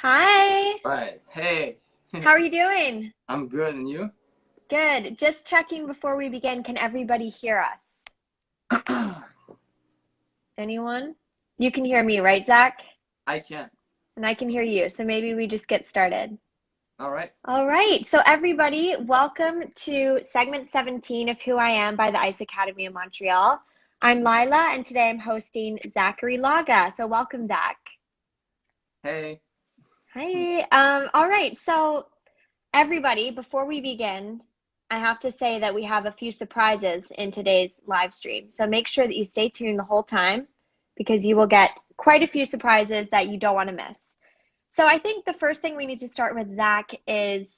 Hi, Right. Hey, how are you doing? I'm good, and you? Good. Just checking before we begin. Can everybody hear us? Anyone? You can hear me, right, Zach? I can. And I can hear you. So maybe we just get started. All right. All right. So everybody, welcome to segment 17 of Who I Am by the Ice Academy of Montreal. I'm Lila, and today I'm hosting Zachary Lagha. So welcome, Zach. Hey. Hi. All right. So everybody, before we begin, I have to say that we have a few surprises in today's live stream. So make sure that you stay tuned the whole time because you will get quite a few surprises that you don't want to miss. So I think the first thing we need to start with, Zach, is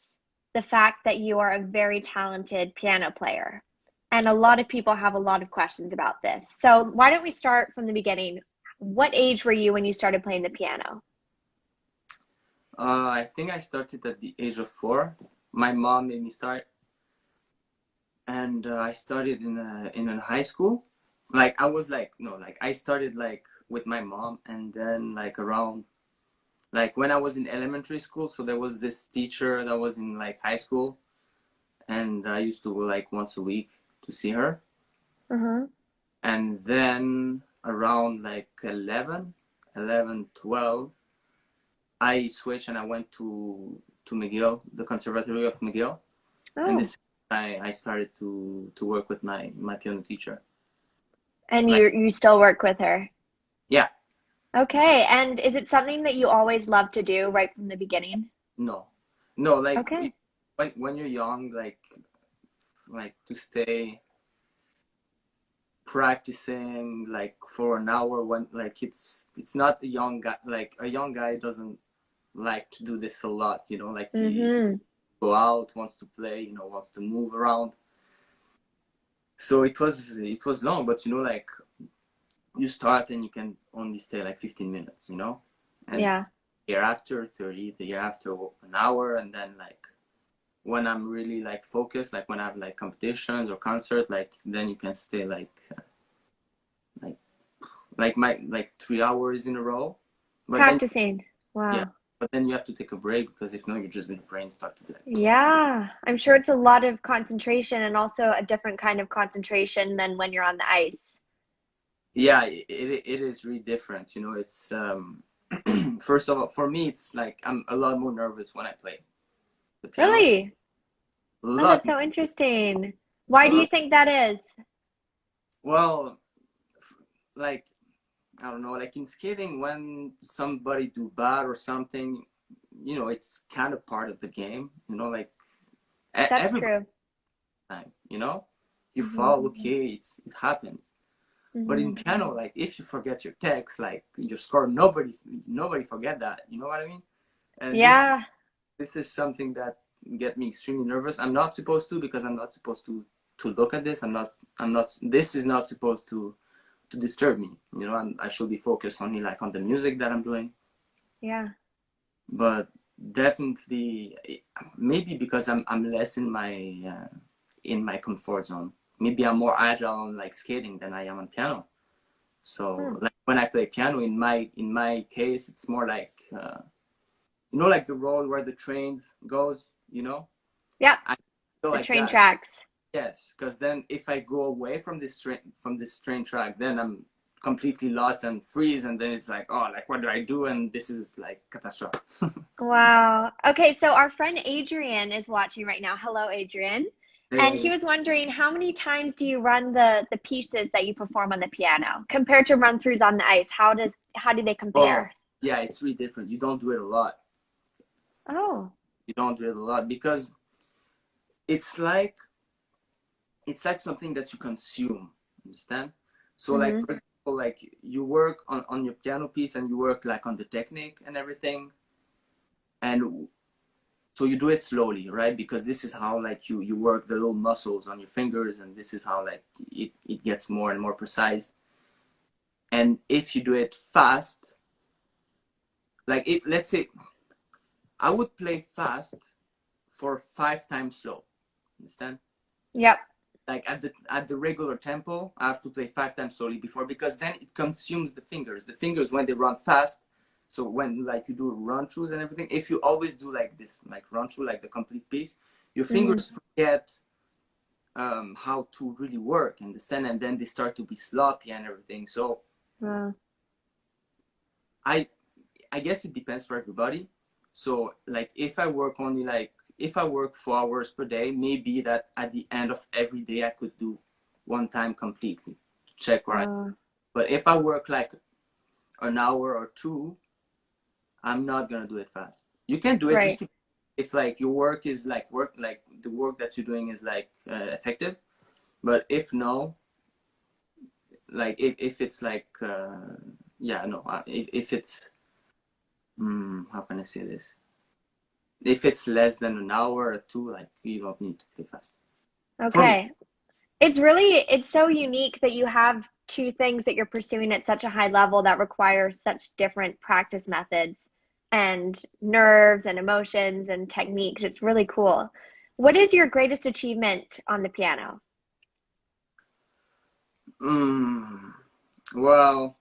the fact that you are a very talented piano player. And a lot of people have a lot of questions about this. So why don't we start from the beginning? What age were you when you started playing the piano? I think I started at the age of 4. My mom made me start, and I started in a high school. Like I was like no, like I started like with my mom, and then like around like when I was in elementary school. So there was this teacher that was in like high school, and I used to go like once a week to see her. Uh-huh. And then around like 12, I switched and I went to McGill, the Conservatory of McGill, and Oh, this I started to work with my piano teacher. and Like you still work with her? yeah, Okay, and is it something that you always love to do right from the beginning? no, no, like Okay. when you're young, like to stay practicing like for an hour when like it's not a young guy, like a young guy doesn't like to do this a lot, like he Mm-hmm. go out, wants to play, wants to move around. So it was long, but like you start and you can only stay like 15 minutes, and Yeah. year after 30, the year after an hour, and then like when I'm really like focused, like when I have like competitions or concert, like then you can stay like my like 3 hours in a row. But then Practicing. yeah, Wow. but then you have to take a break because if not, you're just your brain start to be like Yeah. I'm sure it's a lot of concentration and also a different kind of concentration than when you're on the ice. yeah, it is really different. It's first of all, for me, it's like I'm a lot more nervous when I play the piano. Really? A Oh, lot that's more. so interesting. Why do Uh, you think that is? well, like I don't know, like in skating, when somebody do bad or something, it's kind of part of the game. Like That's everybody true. time, you Mm-hmm. fall, okay, it happens. But in Mm-hmm. piano, like if you forget your text, like your score, nobody forget that. You know what I mean? And Yeah. this is something that get me extremely nervous. I'm not supposed to because I'm not supposed to look at this. I'm not. This is not supposed to disturb me. I should be focused only like on the music that I'm doing. Yeah. But definitely, maybe because I'm less in my comfort zone. Maybe I'm more agile on like skating than I am on piano. Hmm. So like when I play piano, in my case, it's more like like the road where the trains goes. Yep. I feel The like train that. tracks. Yes, because then if I go away from this train track, then I'm completely lost and freeze, and then it's like, oh, like what do I do? And this is like catastrophe. Wow. Okay, so our friend Adrian is watching right now. Hello, Adrian. And he Hey. was wondering how many times do you run the pieces that you perform on the piano compared to run throughs on the ice? How do they Oh, compare? yeah, it's really different. You don't do it a lot. Oh. You don't do it a lot because it's like it's like something that you consume. Understand? So like Mm-hmm. for example, like you work on your piano piece and you work like on the technique and everything, and so you do it slowly, right? Because this is how like you work the little muscles on your fingers, and this is how like it gets more and more precise. And if you do it fast, like it, let's say I would play fast for 5 times slow. Understand? Yep. Like at the regular tempo, I have to play 5 times slowly before, because then it consumes the fingers. The fingers, when they run fast, So when like you do run throughs and everything, if you always do like this, like run through like the complete piece, your Hmm. fingers forget how to really work in the stand, and then they start to be sloppy and everything. So Wow. I I guess it depends for everybody. So like if I work 4 hours per day, maybe that at the end of every day I could do one time completely, check right. Oh, But if I work like an hour or two, I'm not gonna do it fast. You can do it just right. to, if like your work is like work like the work that you're doing is like effective. But if no, like if it's like yeah no if it's how can I say this? If it's less than an hour or two, like you don't need to play fast. For me, Okay. It's so unique that you have two things that you're pursuing at such a high level that require such different practice methods and nerves and emotions and techniques. It's really cool. What is your greatest achievement on the piano? mm, well,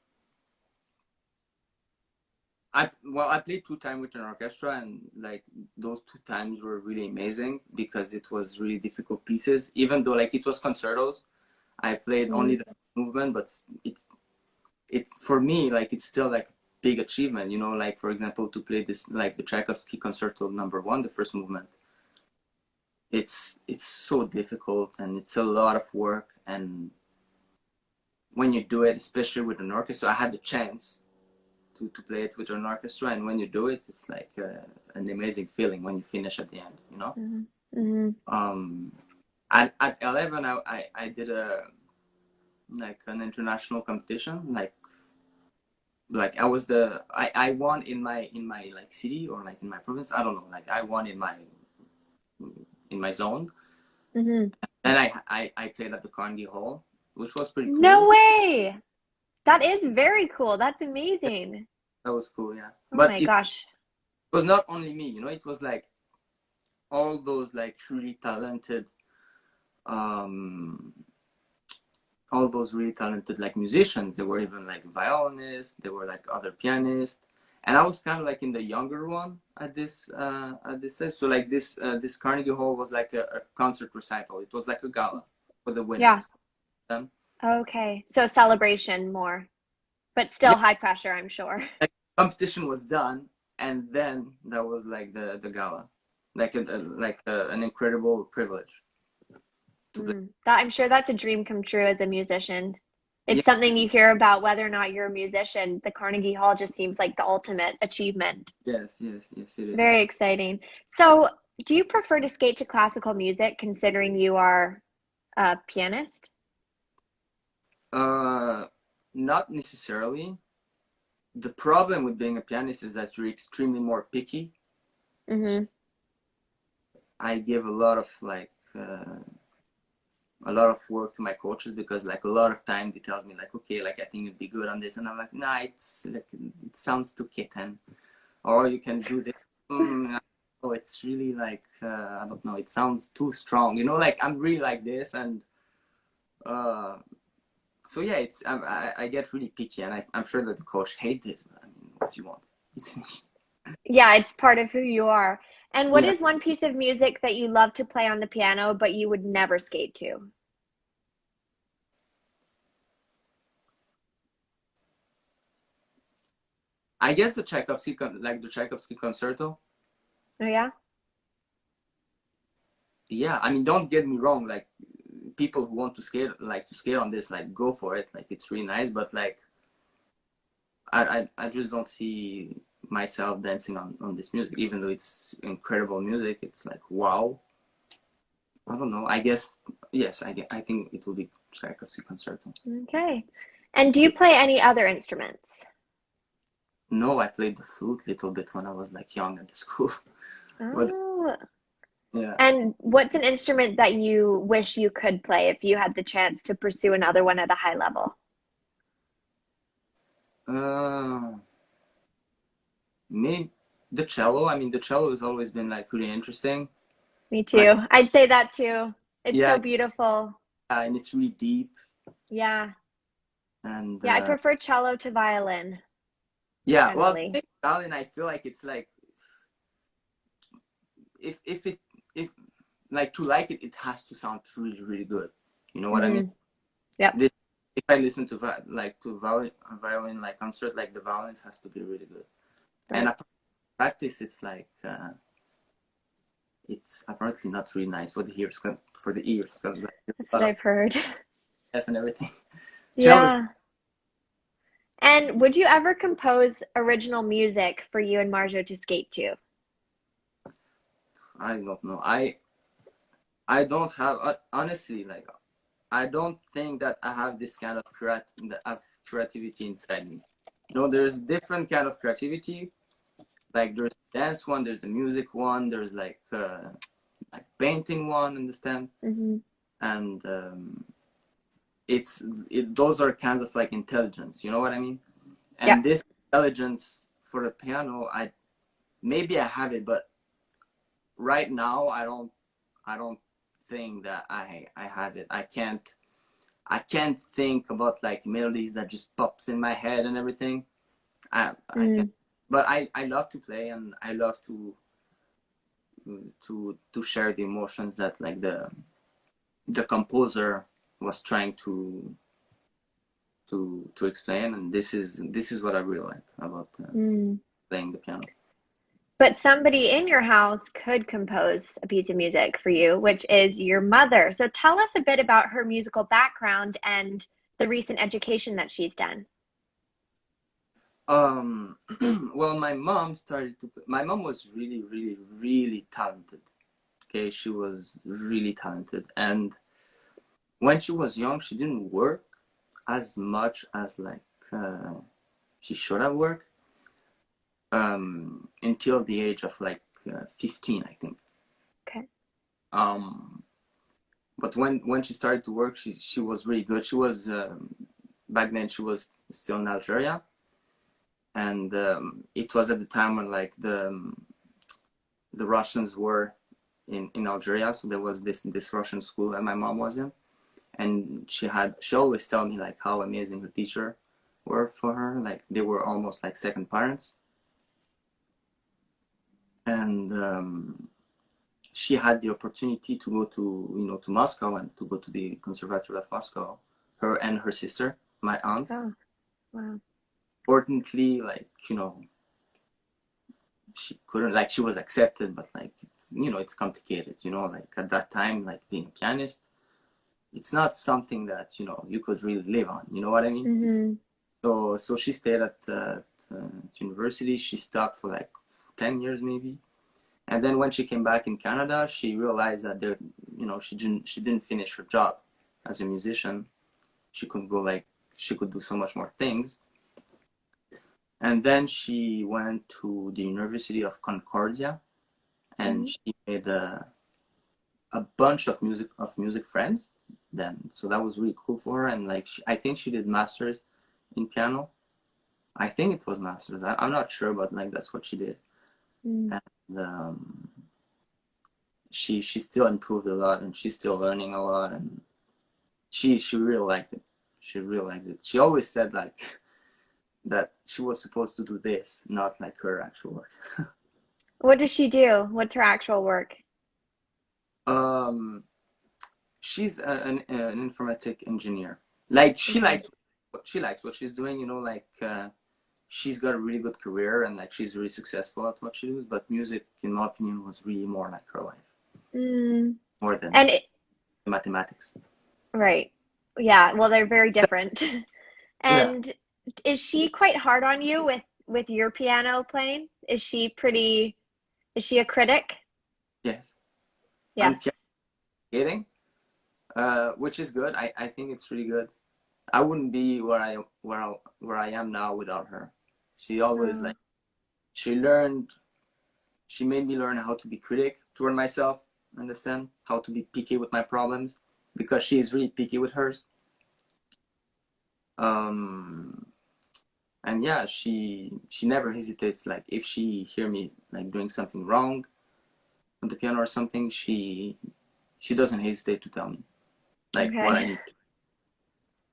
I played 2 times with an orchestra, and like those 2 times were really amazing because it was really difficult pieces. Even though like it was concertos, I played only Mm, the first movement, but it's for me like it's still like big achievement. You know, like for example, to play this like the Tchaikovsky Concerto Number One, the first movement. It's so difficult and it's a lot of work. And when you do it, especially with an orchestra, I had the chance to play it with an orchestra, and when you do it, it's like an amazing feeling when you finish at the end. You know. mm, mm. Um, at 11, I did a like an international competition, like I won in my like city or like in my province. I don't know. Like I won in my zone. Hmm. Then I played at the Carnegie Hall, which was pretty No cool. way. That is very cool. That's amazing. That was cool, yeah. Oh But my it gosh. was not only me, you know. It was like all those like truly talented, um, all those really talented like musicians. They were even like violinists. They were like other pianists, and I was kind of like in the younger one at this stage. So like this Carnegie Hall was like a concert recital. It was like a gala for the Yeah. winners. Um, Okay. So celebration more, but yeah, still high pressure, I'm sure. like competition was done, and then that was like the gala, like an incredible privilege to play. That I'm sure that's a dream come true as a musician. Yeah, It's something you hear about whether or not you're a musician. The Carnegie Hall just seems like the ultimate achievement. yes, it is. Very exciting. So, do you prefer to skate to classical music considering you are a pianist? Uh, Not necessarily. The problem with being a pianist is that you're extremely more picky. So Mm-hmm. I give a lot of work to my coaches because like a lot of time they tell me like, okay, like I think you'd be good on this, and I'm like, nah, it's like it sounds too kitten, or you can do this. Oh, it's really like I don't know, it sounds too strong, you know, like I'm really like this. And uh so yeah, I get really picky, and I'm sure that the coach hate this, but I mean, what do you want? It's me. Yeah, it's part of who you are. And what Yeah, is one piece of music that you love to play on the piano, but you would never skate to? I guess the like the Tchaikovsky concerto. Oh, yeah? Yeah, I mean, don't get me wrong, like people who want to skate on this, like go for it, like it's really nice. But like I just don't see myself dancing on this music, even though it's incredible music. It's like wow. I don't know. I guess yes. I think it will be Tchaikovsky concerto. Okay. And do you play any other instruments? No, I played the flute a little bit when I was like young at the school. But Oh. yeah, And what's an instrument that you wish you could play if you had the chance to pursue another one at a high level? uh, maybe the cello. I mean, the cello has always been like really interesting. Me Like too. I'd say that too. It's yeah, so beautiful. and it's really deep. Yeah. And Yeah, I prefer cello to violin yeah, well, generally. violin, I feel like it's like if like to like it, it has to sound really really good. You know what I mean? Mm-hmm. Yep. This, if I listen to like to violin like concert, like the violins has to be really good. And Right. practice, it's like it's apparently not really nice for the ears, because like, there's That's a what lot of I've heard. yes and everything. Cello is, Yeah. And would you ever compose original music for you and Marjo to skate to? I don't know. I don't have honestly like I don't think that I have this kind of creativity inside me. You know, there's different kind of creativity. Like there's the dance one, there's the music one, there's like painting one, understand? Mm-hmm. And those are kind of like intelligence. You know what I mean? Yep. And this intelligence for the piano, maybe I have it, but right now I don't think that I have it. I can't think about like melodies that just pops in my head and everything. I can't. Mm. But I love to play, and I love to share the emotions that like the composer was trying to explain, and this is what I really like about Mm. playing the piano. But somebody in your house could compose a piece of music for you, which is your mother. So tell us a bit about her musical background and the recent education that she's done. Um, well, my mom was really, really, really talented. Okay, she was really talented, and when she was young, she didn't work as much as like uh, she should have worked until the age of like 15, I think. Okay. Um, but when she started to work, she was really good. She was back then she was still in Algeria, and it was at the time when like the Russians were in Algeria, so there was this Russian school that my mom was in, and she always tell me like how amazing her teacher were for her, like they were almost like second parents, and she had the opportunity to go to Moscow and to go to the Conservatory of Moscow, her and her sister, my aunt. Oh, wow. Fortunately, like she couldn't, like she was accepted, but like it's complicated, like at that time, like being a pianist, it's not something that you could really live on, you know what I mean? Mm-hmm. So she stayed at university. She stopped for like 10 years maybe, and then when she came back in Canada, she realized that she didn't finish her job as a musician. She could do so much more things. And then she went to the University of Concordia, and Mm-hmm. she made a bunch of music friends then. So that was really cool for her. And like I think she did masters in piano. I think it was masters. I'm not sure, but like that's what she did. Mm. And she still improved a lot, and she's still learning a lot, and she really liked it. She really liked it. She always said like that she was supposed to do this, not like her actual work. What does she do? What's her actual work? um she's an informatic engineer. Like Okay. she likes what she's doing, like she's got a really good career, and like she's really successful at what she does, but music in my opinion was really more like her life, Mm. more than And mathematics. right. Yeah, well, they're very different. Yeah. And is she quite hard on you with your piano playing? Is she a critic? Yes. I'm Yes. kidding, which is good. I think it's really good. I wouldn't be where I am now without her. She always Oh, like she learned she made me learn how to be critic toward myself, understand how to be picky with my problems, because she is really picky with hers. um and yeah, she never hesitates, like if she hear me like doing something wrong on the piano or something, she doesn't hesitate to tell me like what I okay. need to.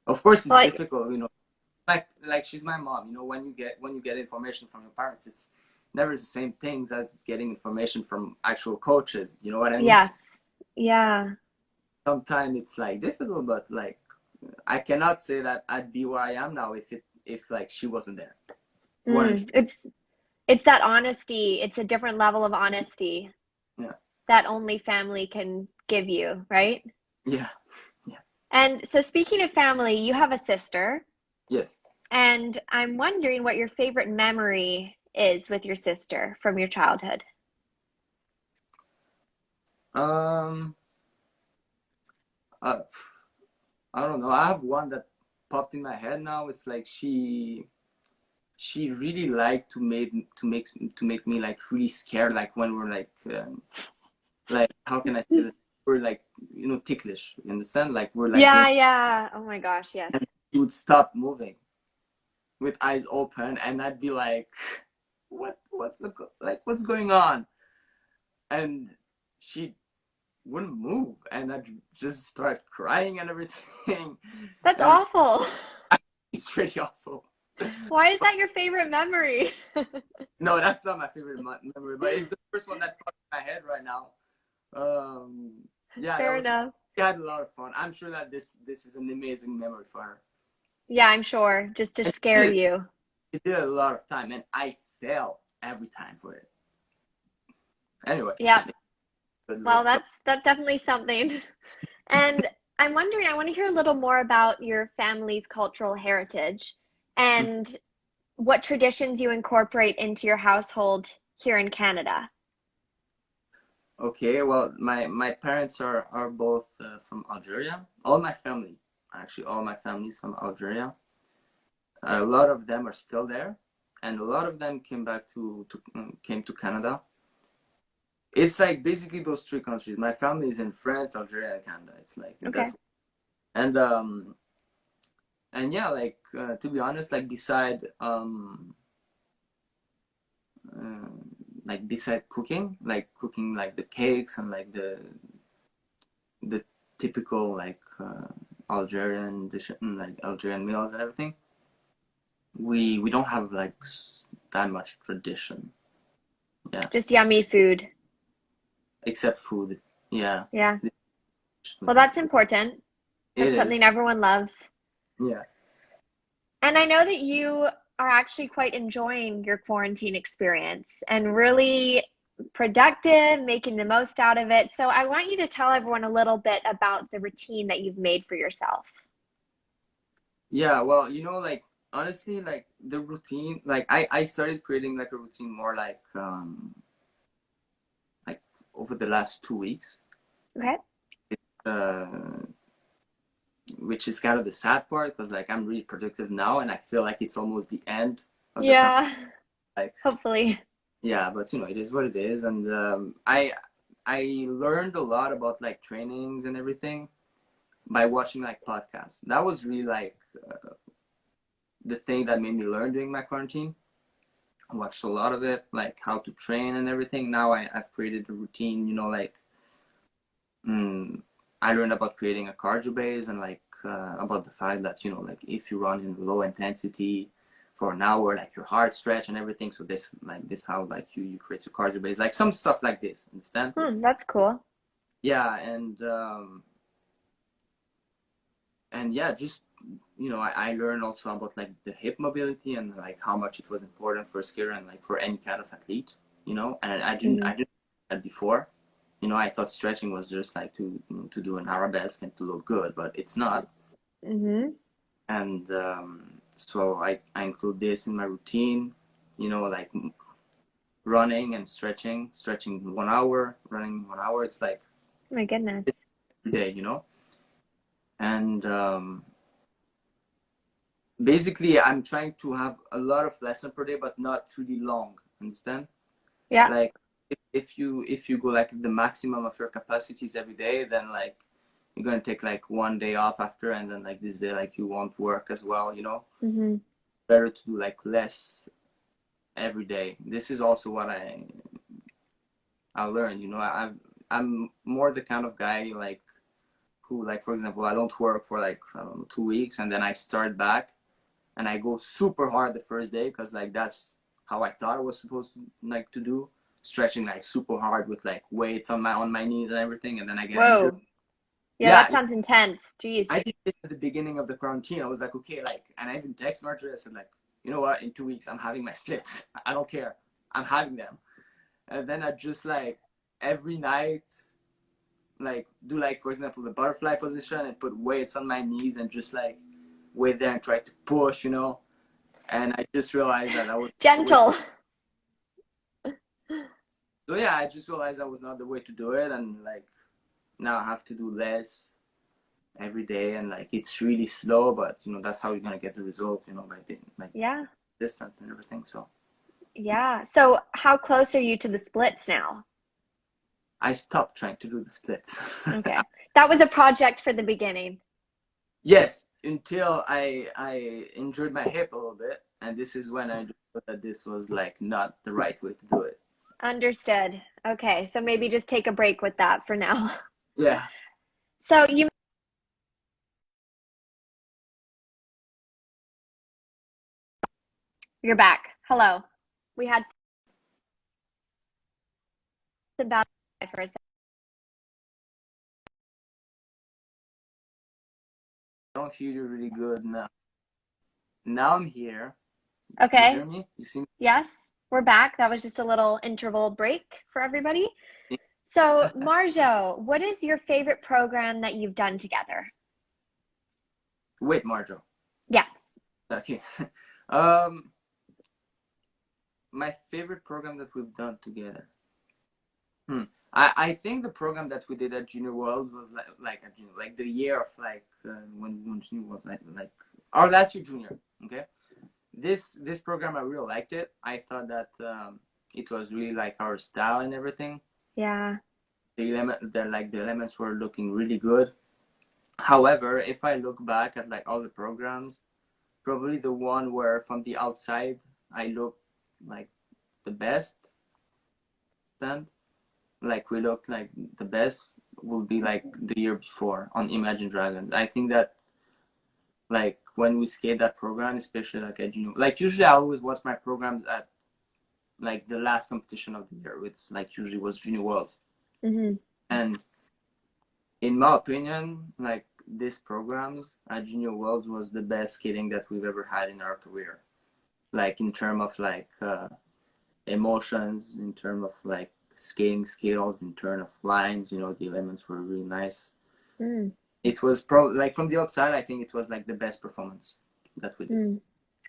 Of course it's Well, difficult, like she's my mom. You know, when you get information from your parents, it's never the same things as getting information from actual coaches. You know what I mean? Yes. Yeah. Sometimes it's like difficult, but like I cannot say that I'd be where I am now if like she wasn't there. 100. It's that honesty. It's a different level of honesty Yeah. that only family can give you, right? Yeah. Yeah. And so speaking of family, you have a sister, Yes. and I'm wondering what your favorite memory is with your sister from your childhood. Um. Uh, I don't know. I have one that popped in my head now. It's like she really liked to make me like really scared. Like when we're like how can I say that? We're like ticklish. You understand? Like we're like Yeah, going. yeah. Oh my gosh, yes. And she would stop moving with eyes open, and I'd be like, what's going on? And she wouldn't move, and I'd just start crying and everything. That's And awful. it's pretty awful. Why is that your favorite memory? No, that's not my favorite memory, but it's the first one that popped in my head right now. Um, yeah, that Fair was. enough. We had a lot of fun. I'm sure that this is an amazing memory for her. Yeah, I'm sure. Just to And scare you. she did a lot of time, and I fell every time for it. Anyway, Yeah. but Well, so that's definitely something. And I'm wondering, I want to hear a little more about your family's cultural heritage and what traditions you incorporate into your household here in Canada. okay. Well, my parents are both from Algeria. All my family, actually, all my family is from Algeria. A lot of them are still there, and a lot of them came back to came to Canada. It's like basically those three countries. My family is in France, Algeria, and Canada. It's like Okay. that's and um and yeah, like to be honest, uh, like beside cooking, like cooking like the cakes and like the typical like Algerian dish, like Algerian meals and everything. We don't have like that much tradition. Yeah, Just yummy food. except food. Yeah, Yeah. Well, like that's important. it That's is. something everyone loves. Yeah. And I know that you are actually quite enjoying your quarantine experience and really productive, making the most out of it. So I want you to tell everyone a little bit about the routine that you've made for yourself. Yeah, well, like honestly, like the routine, like I started creating like a routine more like over the last 2 weeks, Okay. uh, which is kind of the sad part because like I'm really productive now, and I feel like it's almost the end of the Yeah, like hopefully. yeah, but it is what it is, and I learned a lot about like trainings and everything by watching like podcasts. That was really like the thing that made me learn during my quarantine. I watched a lot of it, like how to train and everything. Now I've created a routine, like mm, I learned about creating a cardio base and like about the fact that, like if you run in low intensity for an hour, like your heart stretch and everything. So this how like you create your cardio base, like some stuff like this, understand? That's cool. Yeah, and yeah, just I learned also about like the hip mobility and like how much it was important for a skier and like for any kind of athlete, and Hmm. I didn't know that before. I thought stretching was just like to do an arabesque and to look good, but it's not. Hmm. And so I include this in my routine, like running and stretching 1 hour, running 1 hour. It's like My goodness. it's every day, and basically I'm trying to have a lot of lesson per day but not really long, understand? Yeah. Like if you go like the maximum of your capacities every day, then like you're gonna take like 1 day off after, and then like this day like you won't work as well, Hmm. better to do like less every day. This is also what I learned, I'm more the kind of guy like who, like, for example, I don't work for like I don't know, 2 weeks and then I start back. and I go super hard the first day because like that's how I thought I was supposed to like to do, stretching like super hard with like weights on my knees and everything, and then I get injured. Whoa. Yeah, that Yeah, sounds intense. Jeez. I did this at the beginning of the quarantine. I was like, okay, like, and I even text Marjorie. I said like, you know what? In 2 weeks, I'm having my splits. I don't care. I'm having them. And then I just like every night, like do like for example the butterfly position and put weights on my knees and just like wait there and try to push, you know. And I just realized that I was the way. Gentle. So yeah, I just realized that was not the way to do it, and like now I have to do less every day, and like it's really slow, but you know that's how you're gonna get the result, you know, by being like Yeah. distant and everything. So Yeah. So how close are you to the splits now? I stopped trying to do the splits. Okay. That was a project for the beginning. Yes, until I injured my hip a little bit, and this is when I understood that this was like not the right way to do it. Understood. Okay. So maybe just take a break with that for now. Yeah. So you're back. Hello. We had some bad for a second. I don't hear you really good now. Now I'm here. You Okay. hear me? You see Yes, we're back. That was just a little interval break for everybody. me? So, Marjo, what is your favorite program that you've done together? Wait, Marjo. Yeah. Okay. Um, my favorite program that we've done together. Hmm. I think the program that we did at Junior World was like at Junior, like the year of like when Junior was like our last year junior. Okay. This program I really liked it. I thought that it was really like our style and everything. Yeah. The elements were looking really good. However, if I look back at like all the programs, probably the one where from the outside I look like the best stand, like we looked like the best will be like the year before on Imagine Dragons. I think that like when we skate that program, especially like at junior, like usually I always watch my programs at like the last competition of the year, which like usually was Junior Worlds. Hmm. And in my opinion, like these programs at Junior Worlds was the best skating that we've ever had in our career. Like in terms of like emotions, in terms of like skating skills, in terms of lines, you know, the elements were really nice. Mm. It was probably like from the outside, I think it was like the best performance that we did Mm.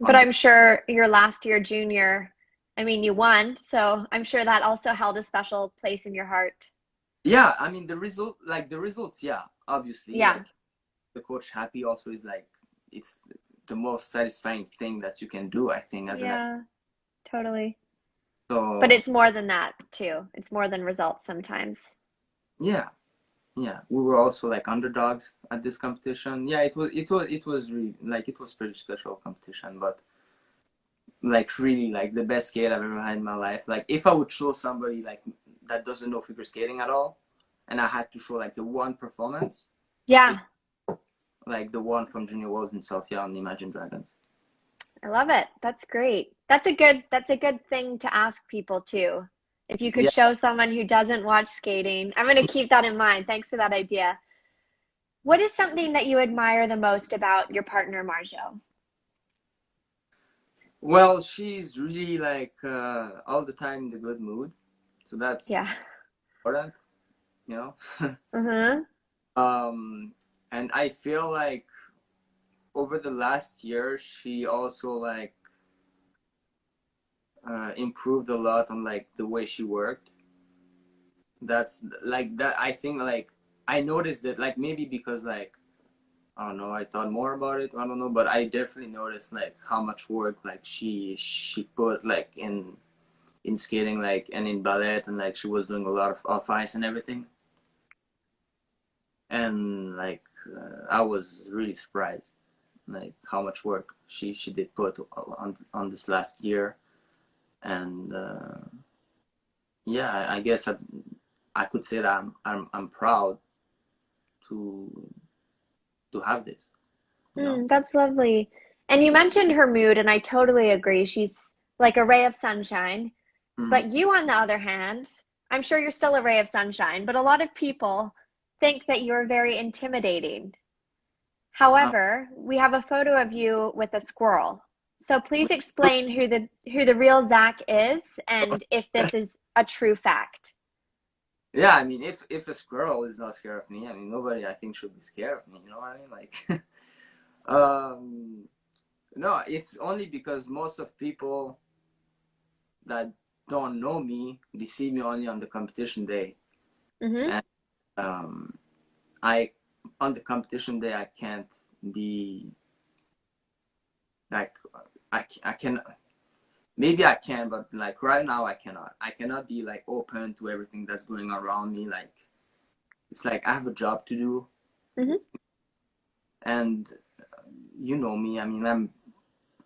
But on the. I'm sure your last year junior, I mean, you won, so I'm sure that also held a special place in your heart. Yeah, I mean the results, yeah, obviously, Yeah. like the coach happy also is like it's the most satisfying thing that you can do, I think, as an athlete. Yeah, totally. But So it's more than that too. It's more than results sometimes. yeah, yeah, we were also like underdogs at this competition. Yeah, it was really like it was pretty special competition, but like really like the best skate I've ever had in my life. Like if I would show somebody like that doesn't know figure skating at all, and I had to show like the one performance, it Yeah, like the one from Junior Worlds in Sofia on the Imagine Dragons. I love it. That's great. That's a good thing to ask people too. If you could Yeah. show someone who doesn't watch skating, I'm going to keep that in mind. Thanks for that idea. What is something that you admire the most about your partner, Marjo? Well, she's really like all the time in the good mood, so that's Yeah. important, you know. Uh-huh. um, and I feel like over the last year, she also like improved a lot on like the way she worked. That's like that. I think like I noticed that like maybe because like I don't know, I thought more about it. I don't know, but I definitely noticed like how much work like she put like in skating like and in ballet, and like she was doing a lot of off ice and everything. And like I was really surprised like how much work she did put on this last year. And yeah, I guess I could say that I'm proud to have this, you know. That's lovely. And you mentioned her mood, and I totally agree. She's like a ray of sunshine. Mm. But you, on the other hand, I'm sure you're still a ray of sunshine, but a lot of people think that you're very intimidating. Uh, However, we have a photo of you with a squirrel. So please explain who the real Zach is and if this is a true fact. yeah, I mean, if a squirrel is not scared of me, I mean, nobody I think should be scared of me. You know what I mean? Like, um, no, it's only because most of people that don't know me, they see me only on the competition day, Mm-hmm. and I on the competition day I can't be like I can maybe I can, but like right now I cannot be like open to everything that's going around me. Like it's like I have a job to do, Mm-hmm. and you know me. I mean I'm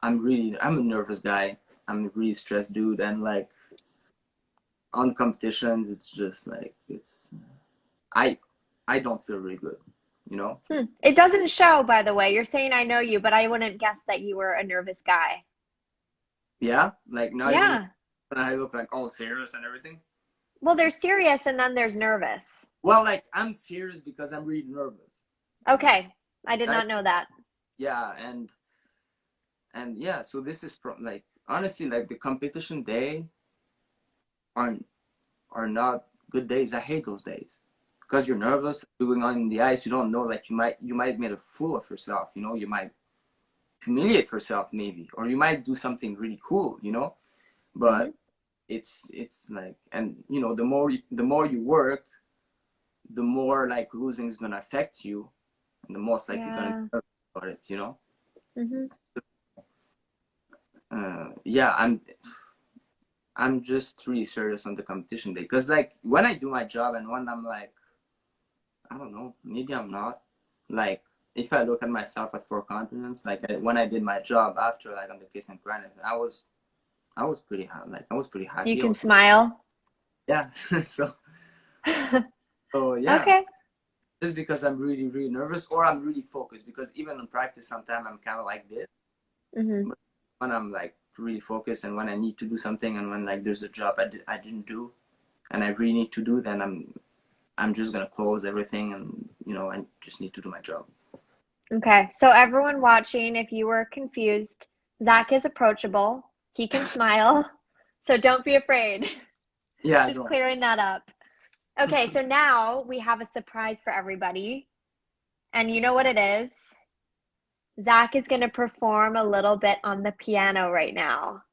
a nervous guy. I'm a really stressed dude, and like on competitions it's just like I I don't feel really good, you know. Hmm. It doesn't show, by the way. You're saying I know you, but I wouldn't guess that you were a nervous guy. Yeah, like not even Yeah. when I look like all serious and everything. Well, there's serious and then there's nervous. Well, like I'm serious because I'm really nervous. Okay. I did That, not know that. yeah, and yeah, so this is like honestly like the competition day are are not good days. I hate those days because you're nervous, going on in the ice. You don't know, like you might make a fool of yourself. You know, you might humiliate yourself maybe, or you might do something really cool. You know, Mm-hmm. but it's like, and you know, the more you work, the more like losing is gonna affect you, and the most like you're gonna Yeah. get about it. You know. Mm-hmm. Yeah, I'm just really serious on the competition day because like when I do my job and when I'm like I don't know, maybe I'm not. Like, if I look at myself at four continents, like when I did my job after, like on the Kiss and Granite, I was pretty like I was pretty You happy. I can was smile. yeah. so so yeah, Okay. just because I'm really nervous or I'm really focused because even in practice sometimes I'm kind of like this, Mm-hmm. but when I'm like really focused and when I need to do something and when like there's a job I didn't do and I really need to do, then I'm just gonna close everything and you know I just need to do my job. Okay. So everyone watching, if you were confused, Zach is approachable. He can smile. So don't be afraid. Yeah, I Just don't. clearing that up. Okay, so now we have a surprise for everybody. And you know what it is? Zach is going to perform a little bit on the piano right now.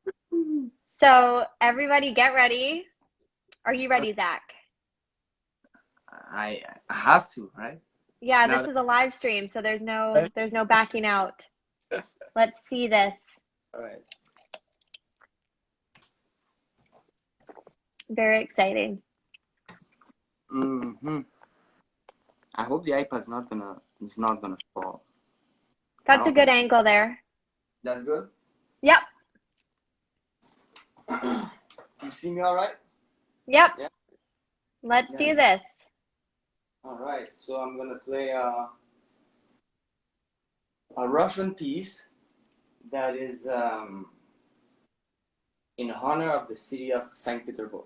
So everybody get ready. Are you ready, Zach? I have to, right? Yeah, Now this that, is a live stream, so there's no backing out. Let's see this. all right. Very exciting. Mm-hmm. I hope the iPad's not gonna fall. I That's a don't good think angle there. that's good. Yep. You see me all right? Yep. Yeah. Let's Yeah. do this. All right. So I'm gonna play a Russian piece that is in honor of the city of Saint Petersburg.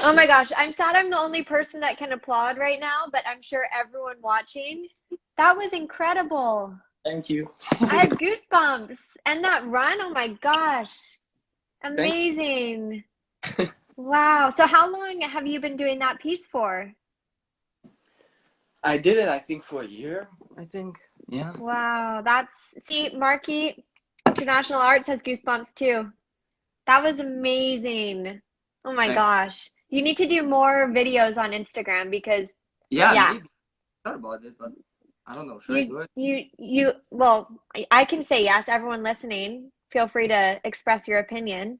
Oh my gosh, I'm sad I'm the only person that can applaud right now, but I'm sure everyone watching, that was incredible. Thank you. I have goosebumps. And that run, oh my gosh, Thank amazing. Wow. So how long have you been doing that piece for? I did it, I think, for a year, I think. Yeah. Wow, see, Marky, International Arts has goosebumps too. That was amazing. Oh my Thanks. gosh. You need to do more videos on Instagram because, Yeah, yeah, maybe. I thought about it, but I don't know. Should I you, do it? well, I can say yes. Everyone listening, feel free to express your opinion.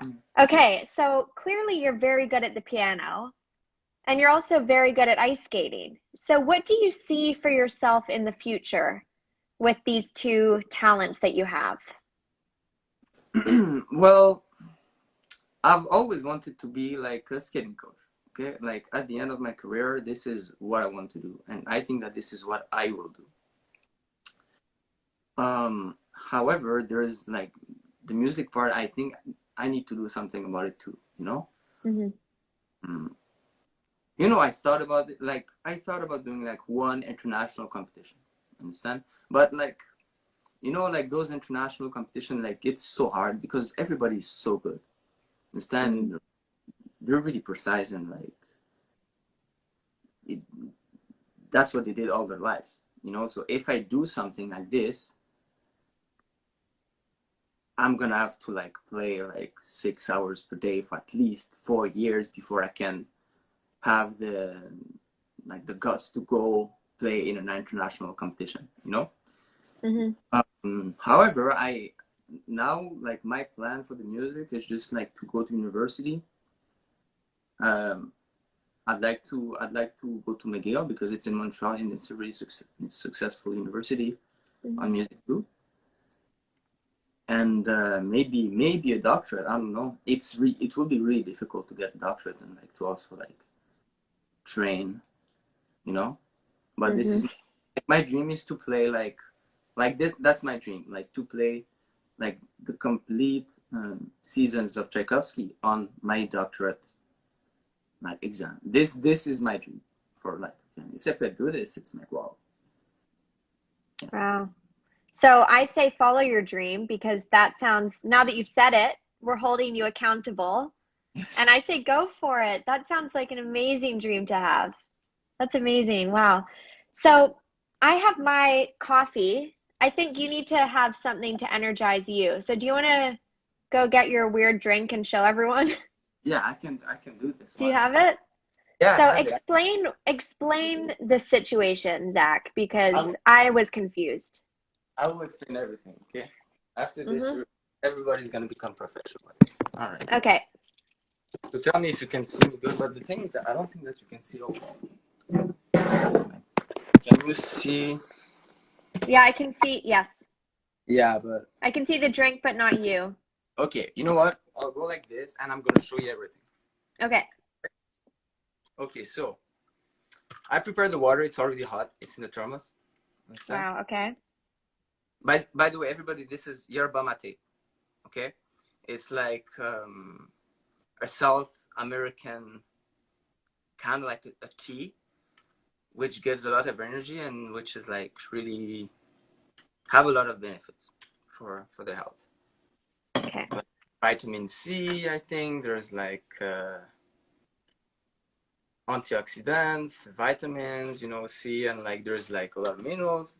Mm. Okay, so clearly you're very good at the piano and you're also very good at ice skating. So what do you see for yourself in the future with these two talents that you have? Well, I've always wanted to be like a skating coach. Okay, like at the end of my career, this is what I want to do, and I think that this is what I will do. However, there's like the music part. I think I need to do something about it too. You know. Hmm. Mm. You know, I thought about it. Like I thought about doing like one international competition. Understand? But like like those international competition, like it's so hard because everybody's so good. Hmm. Understand? They're really precise and like it, that's what they did all their lives. So if I do something like this, I'm gonna have to like play like 6 hours per day for at least 4 years before I can have the guts to go play in an international competition. Hmm. However, I now like my plan for the music is just like to go to university. um, I'd like to go to McGill because it's in Montreal and it's a really successful university Hmm. on music too. And maybe a doctorate. I don't know. It will be really difficult to get a doctorate and like to also like train, you know. But this is Hmm. like, my dream is to play like this. That's my dream, like to play like the complete seasons of Tchaikovsky on my doctorate like exam. This is my dream for like. If I do this, it's like wow. Yeah. Wow. So I say follow your dream because that sounds, now that you've said it, we're holding you accountable. Yes. And I say go for it. That sounds like an amazing dream to have. That's amazing. Wow. So I have my coffee. I think you need to have something to energize you. So do you want to go get your weird drink and show everyone? Yeah, I can do this Do you one. have it? Yeah, I So have it. explain the situation, Zach, I because will I was confused. I will explain everything. Okay. After this, Hmm. everybody's gonna become professional at this. All right. Okay. So tell me if you can see me good. But the thing is that I don't think that you can see all. Can you see? Yeah, I can see. Yes. Yeah, but I can see the drink, but not you. okay. You know what? I'll go like this, and I'm gonna show you everything. Okay. Okay. So I prepared the water. It's already hot. It's in the thermos. Understand? Wow. Okay. By the way, everybody, this is yerba mate. Okay. It's like a South American kind of like a tea, which gives a lot of energy and which is like really have a lot of benefits for the health. Okay. Like vitamin C, I think there's like antioxidants, vitamins, C, and like there's like a lot of minerals.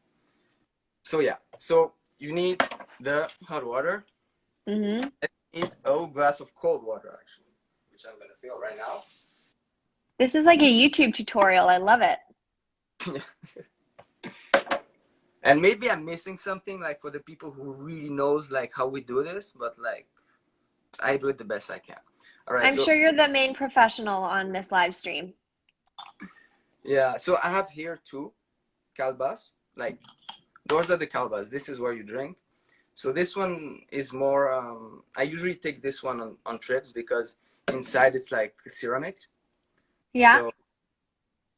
So yeah, so you need the hot water. Mm-hmm. I need a whole glass of cold water actually, which I'm gonna fill right now. This is like a YouTube tutorial. I love it. And maybe I'm missing something like for the people who really knows like how we do this, but like I do it the best I can. All right, I'm so sure you're the main professional on this live stream. yeah, so I have here two calbas. Like those are the calbas. This is where you drink. So this one is more. I usually take this one on trips because inside it's like ceramic. Yeah.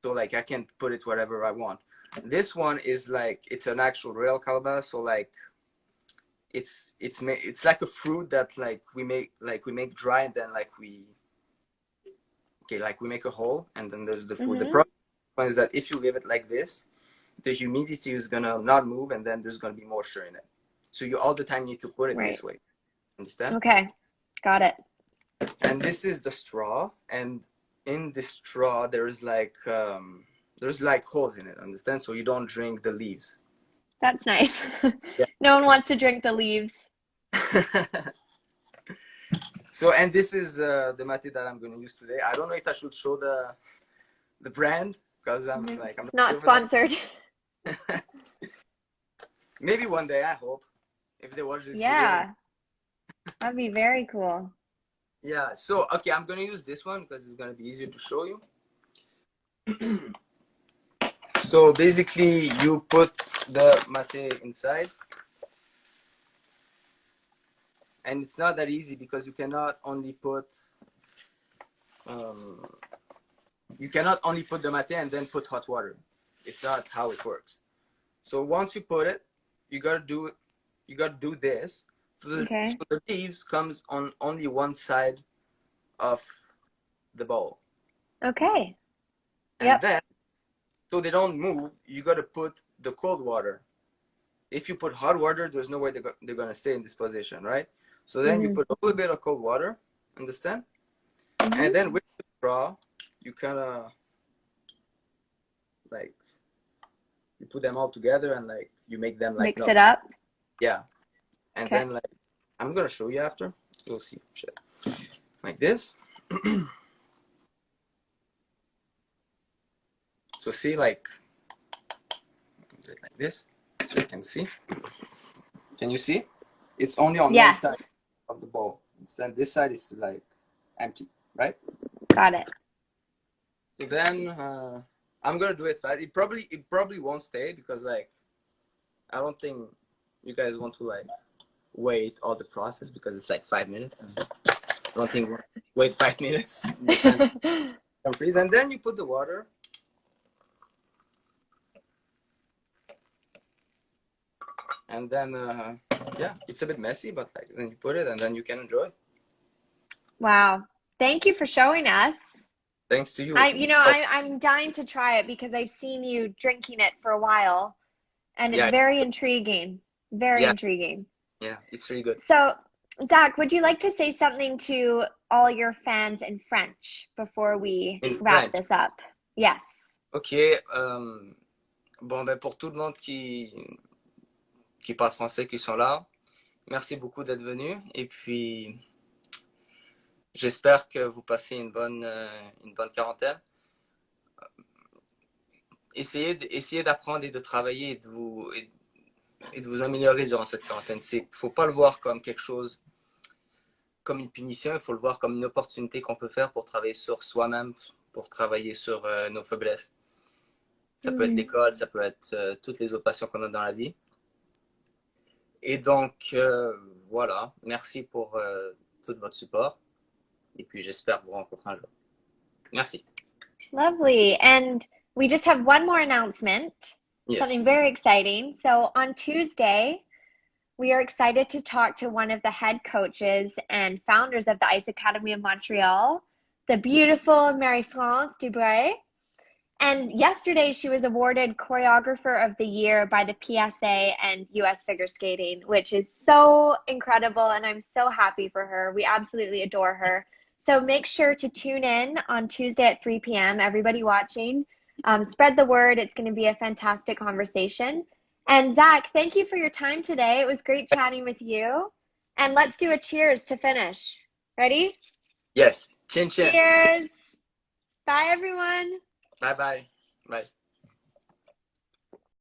So like I can put it wherever I want. This one is like it's an actual real calba. So like it's like a fruit that like we make dry and then like Okay, like we make a hole, and then there's the food. The Mm-hmm. problem is that if you leave it like this, the humidity is gonna not move, and then there's gonna be moisture in it. So you all the time need to put it Right. this way. Understand? Okay. Got it. And this is the straw, and in this straw there's like holes in it. Understand? So you don't drink the leaves. That's nice. Yeah. No one wants to drink the leaves. So, and this is the mate that I'm going to use today. I don't know if I should show the brand because I'm not sure Not of it. sponsored. Maybe one day, I hope, if they watch this video. Yeah, that'd be very cool. Yeah. So, okay, I'm going to use this one because it's going to be easier to show you. So basically, you put the mate inside. And it's not that easy because you cannot only put the mate and then put hot water. It's not how it works. So once you put it, you gotta do this. So Okay. the leaves comes on only one side of the bowl. Okay. And Yep. then, so they don't move, you gotta put the cold water. If you put hot water, there's no way they're gonna stay in this position, right? So then you Mm-hmm. put a little bit of cold water, understand? Mm-hmm. And then with the straw, you kind of like you put them all together and like you make them like Mix no, it up. yeah. And Okay. then like I'm gonna show you after. You'll see shit like this. So see like do it like this, so you can see. Can you see? It's only on one Yes. side of the bowl. And this side is like empty, right? Got it. So then I'm gonna do it fast. It probably won't stay because like I don't think you guys want to like wait all the process because it's like 5 minutes. I don't think wait 5 minutes. And freeze, and then you put the water. And then yeah, it's a bit messy, but like then you put it and then you can enjoy. Wow. Thank you for showing us. Thanks to you. I'm dying to try it because I've seen you drinking it for a while, and it's Yeah, very intriguing. Very yeah, intriguing. yeah. It's really good. So, Zach, would you like to say something to all your fans in French before we In wrap French. this up? Yes. Ok. Bon, ben pour tout le monde qui parle français, qui sont là, merci beaucoup d'être venus. Et puis, j'espère que vous passez une bonne quarantaine. Essayez d'apprendre et de travailler et de vous améliorer durant cette quarantaine. Faut pas le voir comme quelque chose, comme une punition. Il faut le voir comme une opportunité qu'on peut faire pour travailler sur soi-même, pour travailler sur nos faiblesses. Ça peut être l'école, ça peut être toutes les autres passions qu'on a dans la vie. Et donc, voilà. Merci pour tout votre support. Et puis, j'espère vous rencontrer un jour. Merci. Lovely. And we just have one more announcement, something Yes. very exciting. So on Tuesday, we are excited to talk to one of the head coaches and founders of the Ice Academy of Montreal, the beautiful Marie-France Dubray. And yesterday, she was awarded Choreographer of the Year by the PSA and US Figure Skating, which is so incredible. And I'm so happy for her. We absolutely adore her. So make sure to tune in on Tuesday at 3 p.m. Everybody watching, spread the word. It's going to be a fantastic conversation. And Zach, thank you for your time today. It was great chatting with you. And let's do a cheers to finish. Ready? Yes. Chin chin. Cheers. Bye, everyone. Bye bye. Bye.